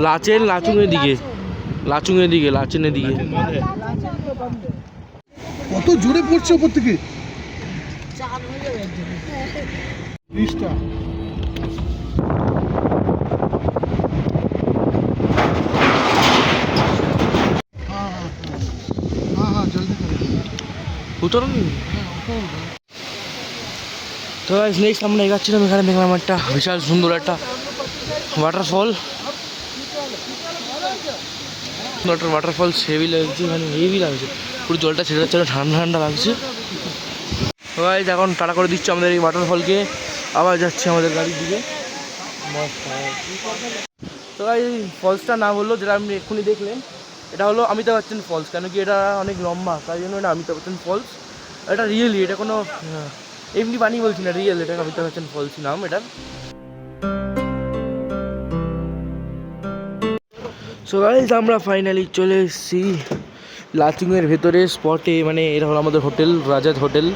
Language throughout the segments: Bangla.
লাচেন লাচুংয়ের দিকে, লাচুংয়ের দিকে, লাচেনের দিকে। কত জোরে পড়ছে ওপর থেকে। উত্তর তো নেক্সট আমরা এগাচ্ছিলাম, এখানে দেখলাম একটা বিশাল সুন্দর একটা ওয়াটারফল, ওয়াটারফল হেভি লাগছে, মানে হেভি লাগছে, পুরো জলটা ছেড়ে যাচ্ছে, ঠান্ডা ঠান্ডা লাগছে। সবাই এখন টাটা করে দিচ্ছে আমাদের এই ওয়াটারফলকে, আবার যাচ্ছে আমাদের গাড়ির দিকে। তো এই ফলসটা না বললো, যেটা আপনি এক্ষুনি দেখলেন, এটা হলো অমিতাভ বচ্চন ফলস। কেন কি এটা অনেক লম্বা, তাই জন্য এটা অমিতাভ বচ্চন ফলস। এটা রিয়েলি, এটা কোনো এমনি বানিয়ে বলছি না, রিয়েল, এটা অমিতাভ বচ্চন ফলস নাম এটার। সো গাইস আমরা ফাইনালি চলে এসেছি লাচুংয়ের ভেতরে স্পটে, মানে এটা হলো আমাদের হোটেল, রাজাদ হোটেল,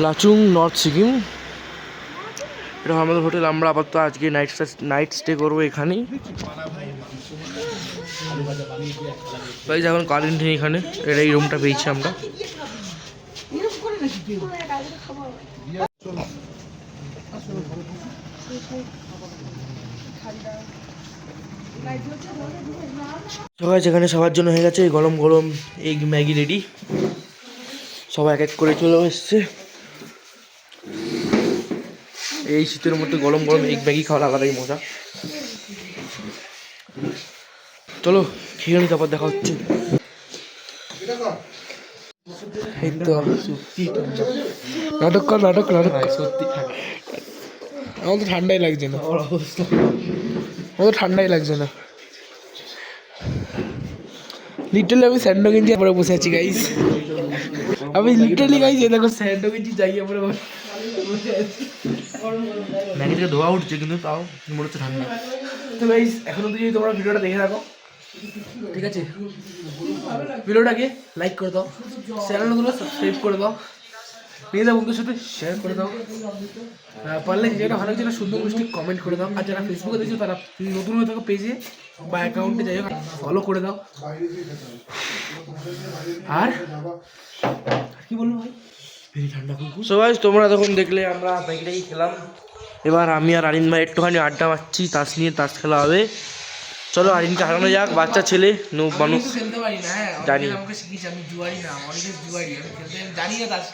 লাচুং, নর্থ সিকিম। এটা হলো আমাদের হোটেল। আমরা আপাতত আজকে নাইট স্টে করবো এখানেই। গাইস এখন কারেন্ট নেই এখানে, এটা এই রুমটা পেয়েছি আমরা। এখানে সবার জন্য হয়ে গেছে গরম গরম এগ ম্যাগি রেডি, সবাই এক এক করে চলে এসছে। এই শীতের মধ্যে গরম গরম এগ ম্যাগি খাওয়া আলাদাই মজা। চলো খেয়ে নি, তারপর দেখা হচ্ছে। এই তো নাটক কর, নাটক নাটক সত্যি। আমার তো ঠান্ডাই লাগছে না, আমার তো ঠান্ডাই লাগছে না। লিটারালি আমি স্যান্ডো গেঞ্জি পরে বসে আছি গাইস, আমি লিটারালি গাইস এই দেখো স্যান্ডো গেঞ্জি জায়গা পরে বসে আছি। ম্যাগি থেকে ধোয়া উঠছে কিন্তু তাও মনে হচ্ছে ঠান্ডা। তো গাইস এখনো যদি তোমরা ভিডিওটা দেখে থাকো, ঠিক আছে, ভিডিওটাকে লাইক করে দাও, চ্যানেলগুলো সাবস্ক্রাইব করে দাও, নিজেদের বন্ধুদের সাথে শেয়ার করে দাও, পারলে যেটা ভালো যেটা সুন্দর মিষ্টি কমেন্ট করে দাও। আর যারা ফেসবুকে দেখছো তারা নতুন হয়ে থাকো পেজে বা অ্যাকাউন্টে যাই হোক ফলো করে দাও। আর কি বলবো ভাই, ভেরি ঠান্ডা কুকুর। সো গাইস তোমরা তখন দেখলে আমরা ম্যাগিটাই খেলাম, এবার আমি আর আরিন ভাই একটুখানি আড্ডা মারছি, তাস নিয়ে, তাস খেলা হবে। চলো আরিনকে হারানো যাক, বাচ্চা ছেলে, নো মানুষ খেলতে পারি না, হ্যাঁ জানি। আমাকে শিখিয়েছে, আমি জুয়ারি না, অনেক জুয়ারি, আমি খেলতে জানি না তাস।